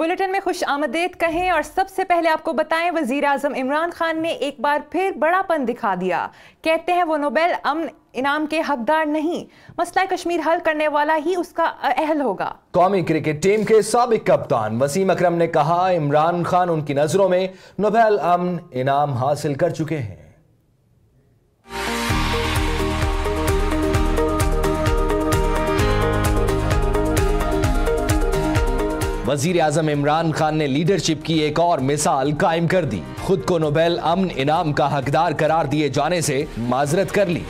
Bulletin में खुश आमदेद कहें और सबसे पहले आपको बताएं, वजीर आजम इमरान खान ने एक बार फिर बड़ापन दिखा दिया। कहते हैं वो नोबेल अमन इनाम के हकदार नहीं, मसला कश्मीर हल करने वाला ही उसका अहल होगा। कौमी क्रिकेट टीम के साबिक कप्तान वसीम अकरम ने कहा, इमरान खान उनकी नजरों में नोबेल अमन इनाम हासिल कर चुके हैं। वजीर आजम इमरान खान ने लीडरशिप की एक और मिसाल कायम कर दी। खुद को नोबेल अमन इनाम का हकदार करार दिए जाने से माजरत कर ली।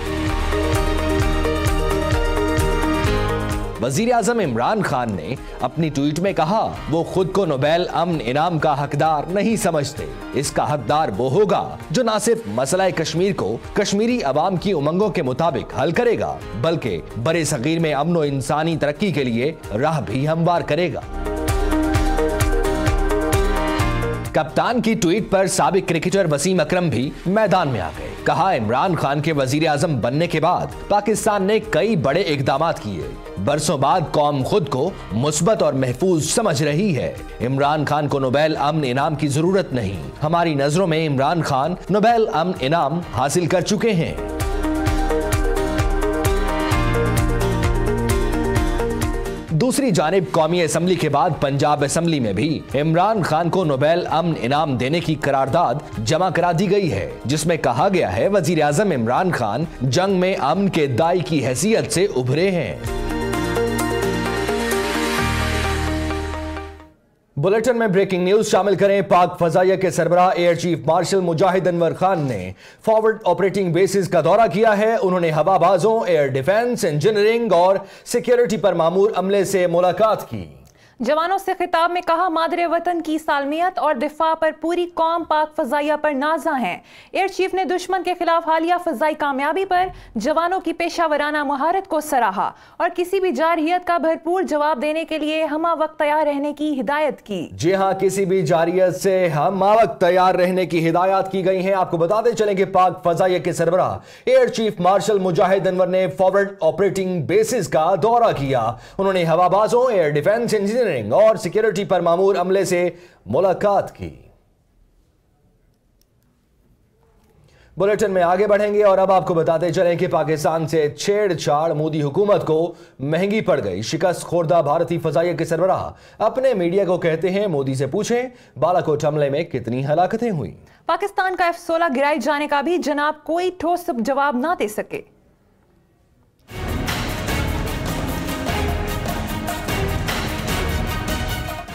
वजीर आजम इमरान खान ने अपनी ट्वीट में कहा, वो खुद को नोबेल अमन इनाम का हकदार नहीं समझते। इसका हकदार वो होगा जो न सिर्फ मसला कश्मीर को कश्मीरी अवाम की उमंगों के मुताबिक हल करेगा, बल्कि बड़े सगीर में अमन और इंसानी तरक्की के लिए राह भी हमवार करेगा। कप्तान की ट्वीट पर साबिक क्रिकेटर वसीम अकरम भी मैदान में आ गए। कहा, इमरान खान के वजीर आजम बनने के बाद पाकिस्तान ने कई बड़े इकदामात किए। बरसों बाद कौम खुद को मुस्बत और महफूज समझ रही है। इमरान खान को नोबेल अमन इनाम की जरूरत नहीं। हमारी नजरों में इमरान खान नोबेल अमन इनाम हासिल कर चुके हैं। दूसरी जानिब कौमी असम्बली के बाद पंजाब असम्बली में भी इमरान खान को नोबेल अमन इनाम देने की करारदाद जमा करा दी गई है, जिसमें कहा गया है वजीर आजम इमरान खान जंग में अमन के दाई की हैसियत से उभरे हैं। बुलेटिन में ब्रेकिंग न्यूज शामिल करें। पाक फजाइया के सरबराह एयर चीफ मार्शल मुजाहिद अनवर खान ने फॉरवर्ड ऑपरेटिंग बेसिस का दौरा किया है। उन्होंने हवाबाजों, एयर डिफेंस, इंजीनियरिंग और सिक्योरिटी पर मामूर अमले से मुलाकात की। जवानों से खिताब में कहा, मादरे वतन की सालमियत और दिफा पर पूरी कौम पाक फजाइया पर नाज़ा है। एयर चीफ ने दुश्मन के खिलाफ हालिया फजाई कामयाबी पर जवानों की पेशावराना महारत को सराहा और किसी भी जारहियत का भरपूर जवाब देने के लिए हमा वक्त तैयार रहने की हिदायत की। जी हाँ, किसी भी जारहियत से हमा वक्त तैयार रहने की हिदायत की गई है। आपको बताते चलें कि पाक फजाइया के सरबराह एयर चीफ मार्शल मुजाहिद अनवर ने फॉरवर्ड ऑपरेटिंग बेसिस का दौरा किया। उन्होंने हवाबाजों, एयर डिफेंस, इंजीनियरिंग और सिक्योरिटी पर मामूर अमले से मुलाकात की। बुलेटिन में आगे बढ़ेंगे और अब आपको बताते चलें कि पाकिस्तान से छेड़छाड़ मोदी हुकूमत को महंगी पड़ गई। शिकस्त खोरदा भारतीय फजाइया के सरबराह अपने मीडिया को कहते हैं, मोदी से पूछें बालाकोट हमले में कितनी हलाकतें हुई। पाकिस्तान का F-16 गिराए जाने का भी जनाब कोई ठोस जवाब ना दे सके।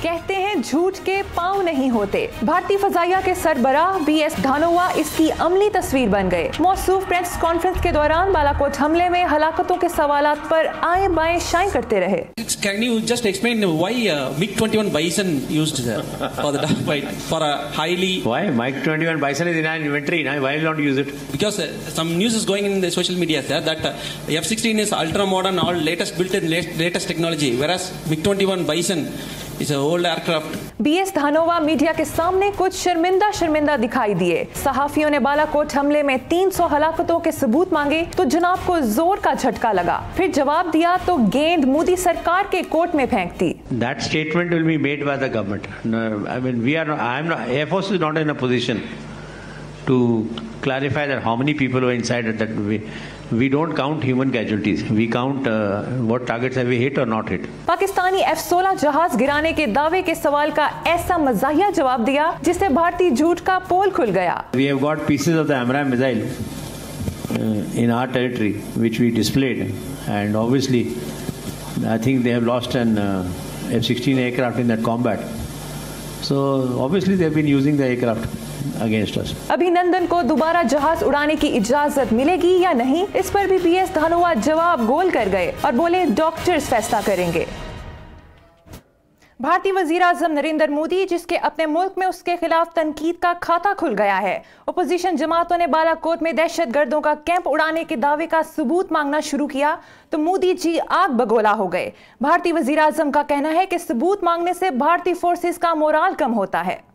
कहते हैं झूठ के पांव नहीं होते। भारतीय फजाइया के सरबराह BS धानोवा इसकी अमली तस्वीर बन गए। मौसूफ प्रेस कॉन्फ्रेंस के दौरान बालाकोट हमले में हलाकतों के सवालात पर आए बाएं शाएं करते रहे। Can you just explain why MiG-21 Bison used for the dogfight for a highly? Why MiG-21 Bison is in our inventory? Why will not use it? Because some news is going in the social media there that F-16 is ultra modern, all latest built in latest technology, whereas MiG-21 Bison is an old aircraft. BS Dhanoa media के सामने कुछ शर्मिंदा दिखाई दिए। सहाफियों ने बालाकोट हमले में 300 हलाकतों के सबूत मांगे तो जनाब को जोर का झटका लगा। फिर जवाब दिया तो गेंद मोदी सरकार के कोर्ट में फेंक दी। That statement will be made by the government. No, I mean, Air Force is not in a position to clarify that how many people were inside at that. We don't count human casualties. We count what targets have we hit or not hit. Pakistani F-16 जहाज गिराने के दावे के सवाल का ऐसा मजाहिया जवाब दिया जिससे भारतीय झूठ का पोल खुल गया। We have got pieces of the AMRAAM missile in our territory, which we displayed, and obviously, I think they have lost an F-16 aircraft in that combat. So obviously, they have been using the aircraft against us. अभिनंदन को दोबारा जहाज उड़ाने की इजाजत मिलेगी या नहीं, इस पर भी BS धानोवा जवाब गोल कर गए और बोले डॉक्टर्स फैसला करेंगे। भारतीय वजीर आजम नरेंद्र मोदी, जिसके अपने मुल्क में उसके खिलाफ तनकीद का खाता खुल गया है। अपोजिशन जमातों ने बालाकोट में दहशतगर्दों का कैंप उड़ाने के दावे का सबूत मांगना शुरू किया तो मोदी जी आग बगोला हो गए। भारतीय वजीर आजम का कहना है कि सबूत मांगने से भारतीय फोर्सेस का मोराल कम होता है।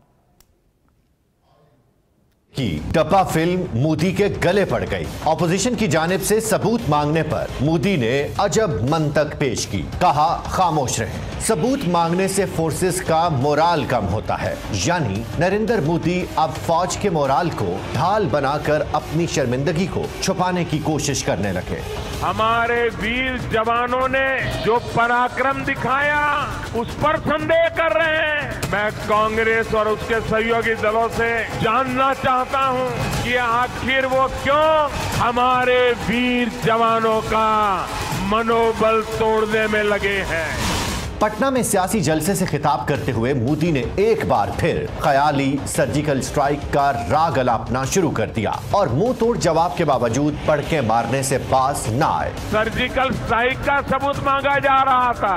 की टप्पा फिल्म मोदी के गले पड़ गई। ऑपोजिशन की जानिब से सबूत मांगने पर मोदी ने अजब मंतक पेश की, कहा खामोश रहे। सबूत मांगने से फोर्सेस का मोराल कम होता है, यानी नरेंद्र मोदी अब फौज के मोराल को ढाल बनाकर अपनी शर्मिंदगी को छुपाने की कोशिश करने लगे। हमारे वीर जवानों ने जो पराक्रम दिखाया उस पर संदेह कर रहे हैं। मैं कांग्रेस और उसके सहयोगी दलों से जानना चाहता हूं कि आखिर वो क्यों हमारे वीर जवानों का मनोबल तोड़ने में लगे हैं। पटना में सियासी जलसे से खिताब करते हुए मोदी ने एक बार फिर ख्याली सर्जिकल स्ट्राइक का राग अलापना शुरू कर दिया और मुंह तोड़ जवाब के बावजूद पड़के मारने से बाज न आए। सर्जिकल स्ट्राइक का सबूत मांगा जा रहा था,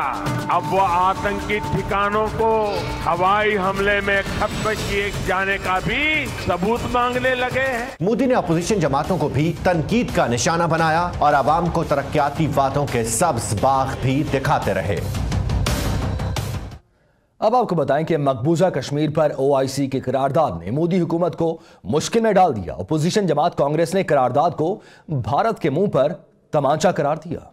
अब वो आतंकी ठिकानों को हवाई हमले में खत्म किए जाने का भी सबूत मांगने लगे हैं। मोदी ने अपोजिशन जमातों को भी तनकीद का निशाना बनाया और आवाम को तरक्याती वादों के सब्ज बाग भी दिखाते रहे। अब आपको बताएं कि मकबूजा कश्मीर पर ओआईसी की करारदाद ने मोदी हुकूमत को मुश्किल में डाल दिया। अपोजिशन जमात कांग्रेस ने करारदाद को भारत के मुंह पर तमाचा करार दिया।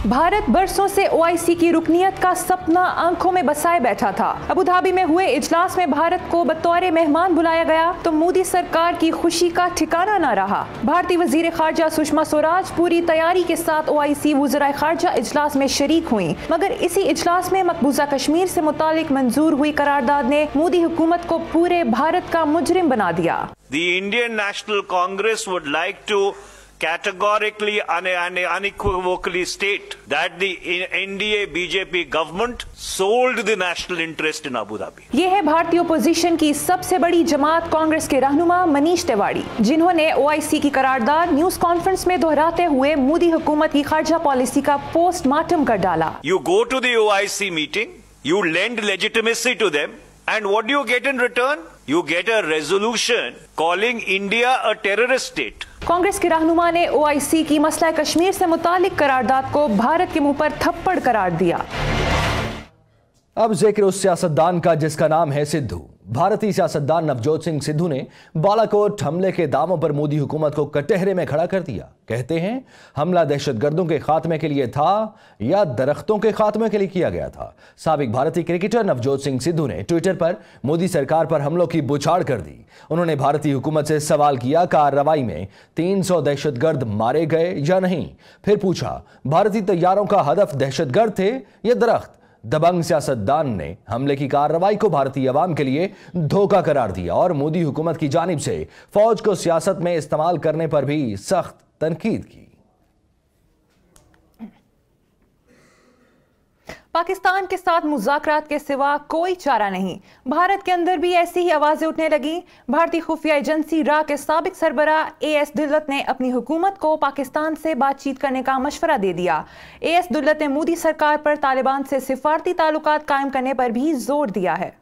भारत बरसों से ओआईसी की रुकनियत का सपना आंखों में बसाए बैठा था। अबू धाबी में हुए इजलास में भारत को बतौर मेहमान बुलाया गया तो मोदी सरकार की खुशी का ठिकाना न रहा। भारतीय वजीर खारजा सुषमा स्वराज पूरी तैयारी के साथ ओआईसी वज़राए खारजा इजलास में शरीक हुई, मगर इसी इजलास में मकबूजा कश्मीर से मुतालिक मंजूर हुई करारदाद ने मोदी हुकूमत को पूरे भारत का मुजरिम बना दिया। The Indian National Congress would like to categorically and unequivocally state that the NDA BJP government sold the national interest in Abu Dhabi. ये है भारतीय ओपोजिशन की सबसे बड़ी जमात कांग्रेस के रहनुमा मनीष तिवारी, जिन्होंने ओआईसी की करारदाद न्यूज कॉन्फ्रेंस में दोहराते हुए मोदी हुकूमत की खारजा पॉलिसी का पोस्टमार्टम कर डाला। You go to the OIC meeting, you lend legitimacy to them, and what do you get in return? You get a resolution calling India a terrorist state. Congress के रहनुमा ने ओआईसी की मसला कश्मीर से मुतालिक करारदाद को भारत के मुंह पर थप्पड़ करार दिया। अब जिक्र उस सियासतदान का जिसका नाम है सिद्धू। भारतीय सियासतदान नवजोत सिंह सिद्धू ने बालाकोट हमले के दावों पर मोदी हुकूमत को कटहरे में खड़ा कर दिया। कहते हैं हमला दहशतगर्दों के खात्मे के लिए था या दरख्तों के खात्मे के लिए किया गया था। साबिक भारतीय क्रिकेटर नवजोत सिंह सिद्धू ने ट्विटर पर मोदी सरकार पर हमलों की बुछाड़ कर दी। उन्होंने भारतीय हुकूमत से सवाल किया कार्रवाई में 300 दहशतगर्द मारे गए या नहीं। फिर पूछा भारतीय तैयारों का हदफ दहशतगर्द थे या दरख्त। दबंग सियासतदान ने हमले की कार्रवाई को भारतीय अवाम के लिए धोखा करार दिया और मोदी हुकूमत की जानिब से फौज को सियासत में इस्तेमाल करने पर भी सख्त तनकीद की। पाकिस्तान के साथ मुज़ाकरात के सिवा कोई चारा नहीं। भारत के अंदर भी ऐसी ही आवाजें उठने लगी। भारतीय खुफिया एजेंसी रा के साबिक सरबराह एएस दुल्लत ने अपनी हुकूमत को पाकिस्तान से बातचीत करने का मशवरा दे दिया। एएस दुल्लत ने मोदी सरकार पर तालिबान से सिफारती ताल्लुकात कायम करने पर भी जोर दिया है।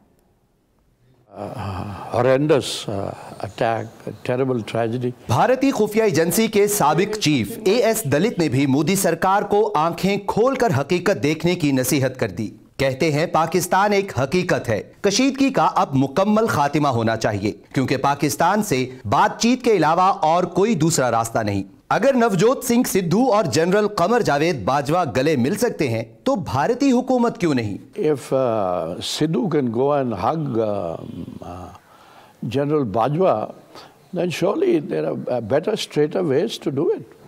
भारतीय खुफिया एजेंसी के साबिक चीफ एएस दलित ने भी मोदी सरकार को आंखें खोलकर हकीकत देखने की नसीहत कर दी। कहते हैं पाकिस्तान एक हकीकत है, कशीदगी का अब मुकम्मल खातिमा होना चाहिए क्योंकि पाकिस्तान से बातचीत के अलावा और कोई दूसरा रास्ता नहीं। अगर नवजोत सिंह सिद्धू और जनरल कमर जावेद बाजवा गले मिल सकते हैं तो भारतीय हुकूमत क्यों नहीं? If Sidhu can go and hug General Bajwa, then surely there are better, straighter ways to do it.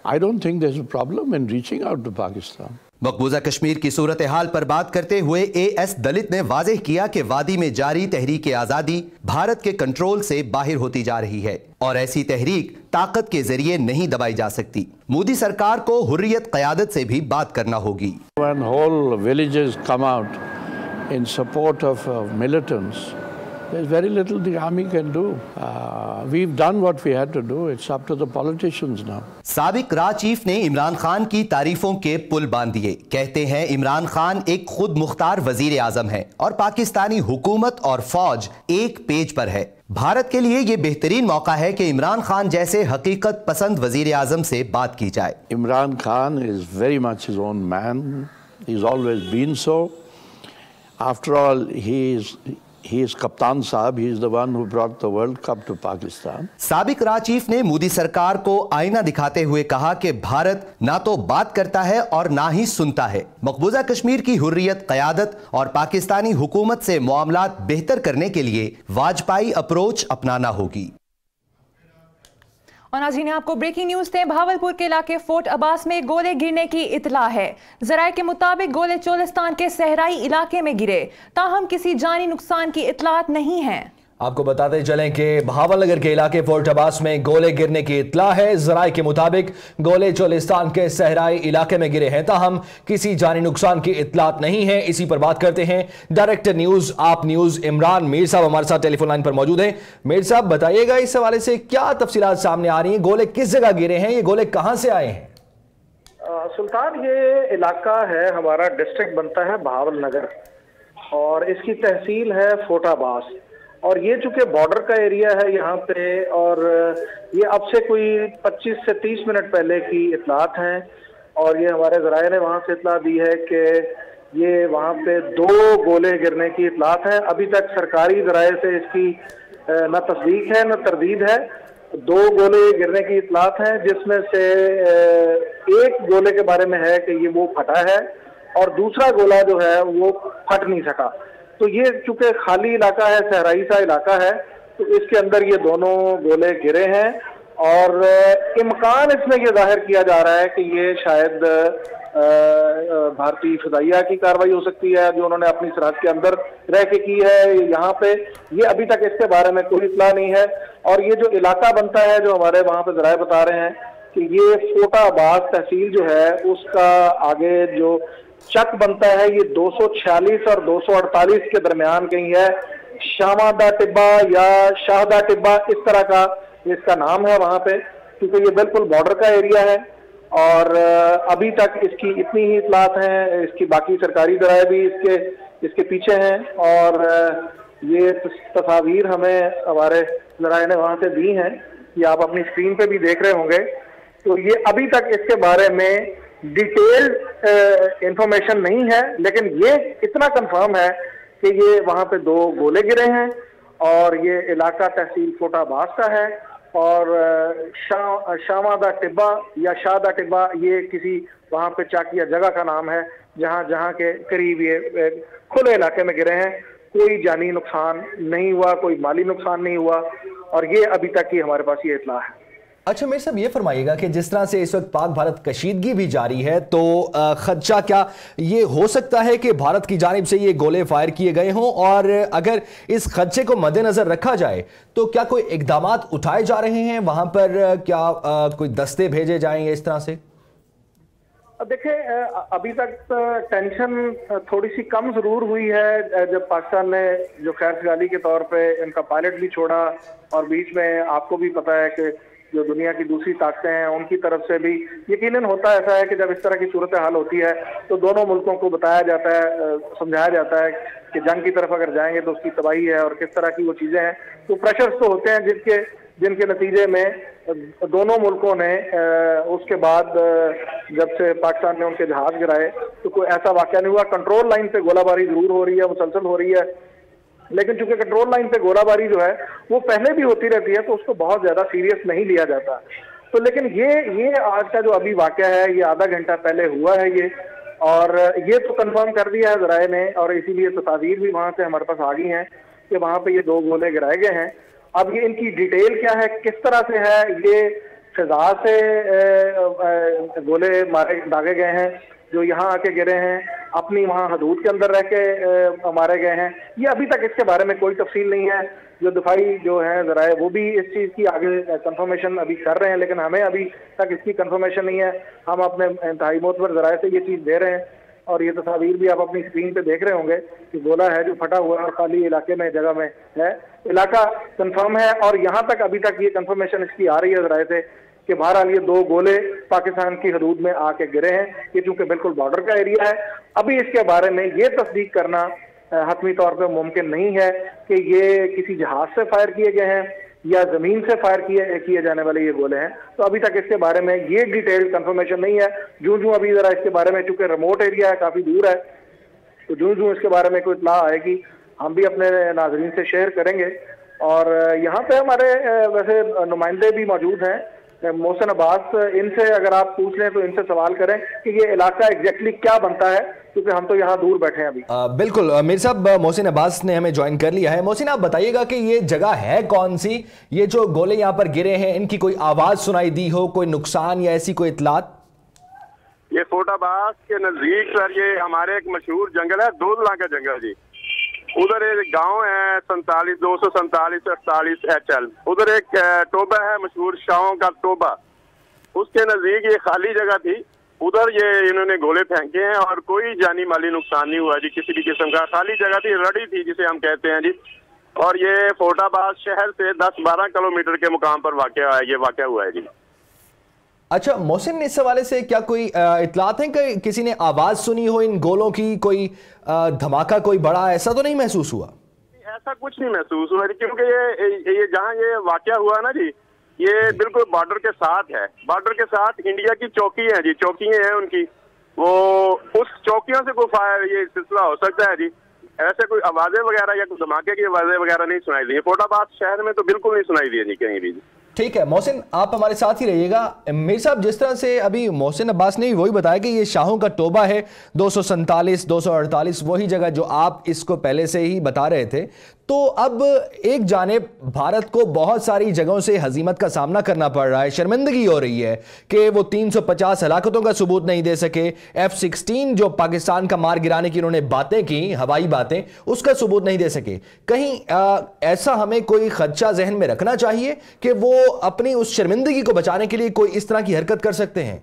I don't think there's a problem in reaching out to Pakistan. मकबूजा Kashmir की सूरत हाल पर बात करते हुए एएस दलित ने वाज़ेह किया कि वादी में जारी तहरीक आज़ादी भारत के कंट्रोल से बाहर होती जा रही है और ऐसी तहरीक ताकत के जरिए नहीं दबाई जा सकती। मोदी सरकार को हुर्रियत क़यादत से भी बात करना होगी। When whole villages come out in support of militants, there's very little the army can do. We've done what we had to do. It's up to the politicians now. साबिक रा चीफ ने इमरान खान की तारीफों के पुल बांध दिए। कहते हैं इमरान खान एक खुद मुख्तार वजीर आजम है और पाकिस्तानी हुकूमत और फौज एक पेज पर है। भारत के लिए ये बेहतरीन मौका है कि इमरान खान जैसे हकीकत पसंद वजीर आजम से बात की जाए। Imran Khan is very much his own man. He's always been so. After all, he is he is Kaptan Sahab. He is the one who brought the World Cup to Pakistan. साबिक राह चीफ ने मोदी सरकार को आईना दिखाते हुए कहा कि भारत ना तो बात करता है और ना ही सुनता है। मकबूजा कश्मीर की हुर्रियत, क़यादत और पाकिस्तानी हुकूमत से मामलात बेहतर करने के लिए वाजपेयी अप्रोच अपनाना होगी। और नाज़रीन, आपको ब्रेकिंग न्यूज थे। भावलपुर के इलाके फोर्ट अब्बास में गोले गिरने की इतला है। ज़राए के मुताबिक गोले चोलिस्तान के सहराई इलाके में गिरे, ताहम किसी जानी नुकसान की इतलात नहीं है। आपको बताते चलें कि भावलनगर के इलाके फोर्ट अब्बास में गोले गिरने की इत्तला है। ज़राए के मुताबिक गोले चोलिस्तान के सहराई इलाके में गिरे हैं, ताहम किसी जानी नुकसान की इत्तलात नहीं है। इसी पर बात करते हैं डायरेक्टर न्यूज आप न्यूज इमरान मीर साहब हमारे साथ टेलीफोन लाइन पर मौजूद हैं। मीर साहब, बताइएगा इस हवाले से क्या तफसीलात सामने आ रही हैं? गोले किस जगह गिरे हैं? ये गोले कहां से आए हैं? सुल्तान, ये इलाका है हमारा, डिस्ट्रिक्ट बनता है भावलनगर और इसकी तहसील है फोर्ट अब्बास। और ये चूंकि बॉर्डर का एरिया है यहाँ पे, और ये अब से कोई 25 से 30 मिनट पहले की इतलात हैं। और ये हमारे ज़राए ने वहाँ से इतला दी है कि ये वहाँ पे 2 गोले गिरने की इतलात है। अभी तक सरकारी ज़राए से इसकी न तस्दीक है न तरदीद है। 2 गोले गिरने की इतलात हैं, जिसमें से एक गोले के बारे में है कि ये वो फटा है और दूसरा गोला जो है वो फट नहीं सका। तो ये चूंकि खाली इलाका है, सहराई सा इलाका है, तो इसके अंदर ये दोनों गोले गिरे हैं। और इम्कान इसमें ये जाहिर किया जा रहा है कि ये शायद भारतीय फिदाइया की कार्रवाई हो सकती है, जो उन्होंने अपनी सरहद के अंदर रह के की है यहाँ पे। ये अभी तक इसके बारे में कोई इत्तला नहीं है। और ये जो इलाका बनता है, जो हमारे वहाँ पे ज़राए बता रहे हैं कि ये फोर्ट अब्बास तहसील जो है उसका आगे जो चक बनता है, ये 246 और 248 के दरमियान कहीं है। शामादा टिब्बा या शाहदा टिब्बा, इस तरह का इसका नाम है वहां पे, क्योंकि ये बिल्कुल बॉर्डर का एरिया है। और अभी तक इसकी इतनी ही इतलात हैं, इसकी बाकी सरकारी ज़राए भी इसके पीछे हैं। और ये तस्वीर हमें हमारे ज़राए ने वहां से दी हैं, ये आप अपनी स्क्रीन पे भी देख रहे होंगे। तो ये अभी तक इसके बारे में डिटेल्ड इंफॉर्मेशन नहीं है, लेकिन ये इतना कंफर्म है कि ये वहां पे 2 गोले गिरे हैं और ये इलाका तहसील फोर्ट अब्बास का है। और शामादा टिब्बा या शाहदा टिब्बा, ये किसी वहां पे चाकिया जगह का नाम है, जहां के करीब ये खुले इलाके में गिरे हैं। कोई जानी नुकसान नहीं हुआ, कोई माली नुकसान नहीं हुआ। और ये अभी तक की हमारे पास ये इत्तला है। अच्छा मेरे साहब, ये फरमाइएगा कि जिस तरह से इस वक्त पाक भारत कशीदगी भी जारी है, तो खदशा क्या ये हो सकता है कि भारत की जानिब से ये गोले फायर किए गए हों? और अगर इस खदशे को मद्देनजर रखा जाए तो क्या कोई इकदामात उठाए जा रहे हैं वहां पर? क्या कोई दस्ते भेजे जाएंगे इस तरह से? देखिए, अभी तक टेंशन थोड़ी सी कम जरूर हुई है जब पाकिस्तान ने जो खैर ख्याली के तौर पे इनका पायलट भी छोड़ा। और बीच में आपको भी पता है कि जो दुनिया की दूसरी ताकतें हैं उनकी तरफ से भी यकीनन होता ऐसा है कि जब इस तरह की सूरत हाल होती है तो दोनों मुल्कों को बताया जाता है, समझाया जाता है कि जंग की तरफ अगर जाएंगे तो उसकी तबाही है और किस तरह की वो चीज़ें हैं। तो प्रेशर्स तो होते हैं जिनके नतीजे में दोनों मुल्कों ने उसके बाद जब से पाकिस्तान ने उनके जहाज गिराए तो कोई ऐसा वाक़या नहीं हुआ। कंट्रोल लाइन पे गोलाबारी जरूर हो रही है, मुसलसल हो रही है, लेकिन चूंकि कंट्रोल लाइन पे गोलाबारी जो है वो पहले भी होती रहती है तो उसको बहुत ज्यादा सीरियस नहीं लिया जाता। तो लेकिन ये आज का जो अभी वाकया है, ये आधा घंटा पहले हुआ है ये, और ये तो कंफर्म कर दिया है ज़राए ने। और इसीलिए तस्वीर भी वहां से हमारे पास आ गई हैं कि वहां पे ये 2 गोले गिराए गए हैं। अब ये इनकी डिटेल क्या है, किस तरह से है, ये फिजा से गोले दागे गए हैं जो यहाँ आके गिरे हैं, अपनी वहाँ हदूद के अंदर रह के मारे गए हैं, ये अभी तक इसके बारे में कोई तफसील नहीं है। जो दफाई जो है ज़राए वो भी इस चीज़ की आगे कंफर्मेशन अभी कर रहे हैं, लेकिन हमें अभी तक इसकी कंफर्मेशन नहीं है। हम अपने इंतहाई मोतबर ज़राए से ये चीज़ दे रहे हैं। और ये तस्वीर भी आप अपनी स्क्रीन पे देख रहे होंगे कि गोला है जो फटा हुआ और खाली इलाके में जगह में है। इलाका कंफर्म है और यहाँ तक अभी तक ये कंफर्मेशन इसकी आ रही है ज़राए से कि बहरहाल ये 2 गोले पाकिस्तान की हदूद में आके गिरे हैं। ये चूंकि बिल्कुल बॉर्डर का एरिया है, अभी इसके बारे में ये तस्दीक करना हतमी तौर पे मुमकिन नहीं है कि ये किसी जहाज से फायर किए गए हैं या जमीन से फायर किए जाने वाले ये गोले हैं। तो अभी तक इसके बारे में ये डिटेल कंफर्मेशन नहीं है। जो अभी जरा इसके बारे में, चूंकि रिमोट एरिया है, काफी दूर है, तो जो इसके बारे में कोई इत्तला आएगी हम भी अपने नाजरीन से शेयर करेंगे। और यहाँ पे हमारे वैसे नुमाइंदे भी मौजूद हैं, मोहसिन अब्बास, इनसे अगर आप पूछ लें तो इनसे सवाल करें कि ये इलाका एग्जैक्टली क्या बनता है, क्योंकि हम तो यहाँ दूर बैठे हैं अभी। बिल्कुल मीर साहब, मोहसिन अब्बास ने हमें ज्वाइन कर लिया है। मोहसिन, आप बताइएगा कि ये जगह है कौन सी, ये जो गोले यहाँ पर गिरे हैं इनकी कोई आवाज सुनाई दी हो, कोई नुकसान या ऐसी कोई इतलात? ये फोर्टाबाद के नजदीक सर ये हमारे एक मशहूर जंगल है, दोदला का जंगल जी। उधर एक गांव है 247 HL, उधर एक टोबा है मशहूर शाहों का टोबा, उसके नजदीक ये खाली जगह थी, उधर ये इन्होंने गोले फेंके हैं और कोई जानी माली नुकसान नहीं हुआ जी, किसी भी किस्म का। खाली जगह थी, रड़ी थी जिसे हम कहते हैं जी, और ये फोर्टाबाद शहर से 10-12 किलोमीटर के मुकाम पर ये वाक़या हुआ है जी। अच्छा मोहसिन, इस हवाले से क्या कोई इतलात है कि किसी ने आवाज सुनी हो इन गोलों की, कोई धमाका कोई बड़ा ऐसा तो नहीं महसूस हुआ? ऐसा कुछ नहीं महसूस हुआ क्योंकि ये जहाँ ये वाकया हुआ ना जी, ये बिल्कुल बॉर्डर के साथ है, बॉर्डर के साथ इंडिया की चौकी है जी, चौकियां हैं उनकी, वो उस चौकियों से कोई फायर ये सिलसिला हो सकता है जी। ऐसे कोई आवाजें वगैरह या कोई धमाके की आवाजें वगैरह नहीं सुनाई दी। फोर्टाबाद शहर में तो बिल्कुल नहीं सुनाई दी जी कहीं भी। ठीक है मोहसिन, आप हमारे साथ ही रहिएगा। मीर साहब, जिस तरह से अभी मोहसिन अब्बास ने वही बताया कि ये शाहों का टोबा है 247, 248, वही जगह जो आप इसको पहले से ही बता रहे थे। तो अब एक जानिब भारत को बहुत सारी जगहों से हजीमत का सामना करना पड़ रहा है, शर्मिंदगी हो रही है कि वो 350 हलाकतों का सबूत नहीं दे सके, F-16 जो पाकिस्तान का मार गिराने की उन्होंने बातें की, हवाई बातें, उसका सबूत नहीं दे सके। कहीं ऐसा हमें कोई खदशा जहन में रखना चाहिए कि वो अपनी उस शर्मिंदगी को बचाने के लिए कोई इस तरह की हरकत कर सकते हैं?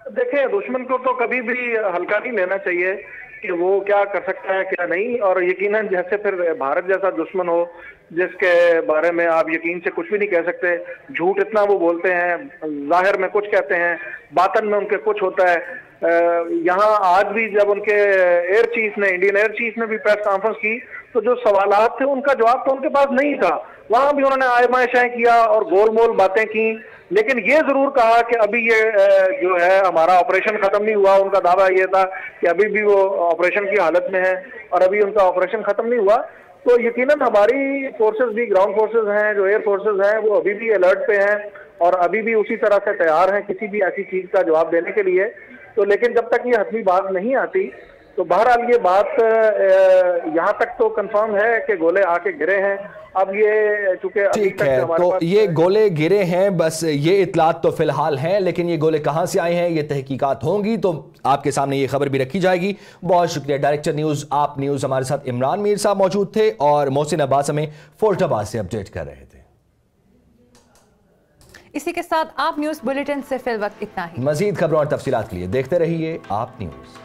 देखिए, दुश्मन को तो कभी भी हल्का नहीं लेना चाहिए कि वो क्या कर सकता है क्या नहीं, और यकीनन जैसे फिर भारत जैसा दुश्मन हो जिसके बारे में आप यकीन से कुछ भी नहीं कह सकते, झूठ इतना वो बोलते हैं, जाहिर में कुछ कहते हैं, बातन में उनके कुछ होता है। यहाँ आज भी जब उनके एयर चीफ ने, इंडियन एयर चीफ ने भी प्रेस कॉन्फ्रेंस की, तो जो सवालात थे उनका जवाब तो उनके पास नहीं था, वहां भी उन्होंने आयमाइशाएं किया और गोल मोल बातें की, लेकिन ये जरूर कहा कि अभी ये जो है हमारा ऑपरेशन खत्म नहीं हुआ। उनका दावा ये था कि अभी भी वो ऑपरेशन की हालत में है और अभी उनका ऑपरेशन खत्म नहीं हुआ। तो यकीनन हमारी फोर्सेस भी, ग्राउंड फोर्सेस हैं, जो एयर फोर्सेस हैं, वो अभी भी अलर्ट पे हैं और अभी भी उसी तरह से तैयार हैं किसी भी ऐसी चीज का जवाब देने के लिए। तो लेकिन जब तक ये हतमी बात नहीं आती तो बहरहाल ये बात यहाँ तक तो कंफर्म है कि गोले आके गिरे हैं। अब ये चूंकि ठीक है, तो ये गोले गिरे हैं, बस ये इतलात तो फिलहाल हैं, लेकिन ये गोले कहां से आए हैं ये तहकीकात होंगी तो आपके सामने ये खबर भी रखी जाएगी। बहुत शुक्रिया। डायरेक्टर न्यूज आप न्यूज हमारे साथ इमरान मीर साहब मौजूद थे और मोहसिन अब्बास हमें फोर्टाबाद से अपडेट कर रहे थे। इसी के साथ आप न्यूज बुलेटिन से फिल वक्त इतना ही। मजीद खबरों और तफसीलात के लिए देखते रहिए आप न्यूज।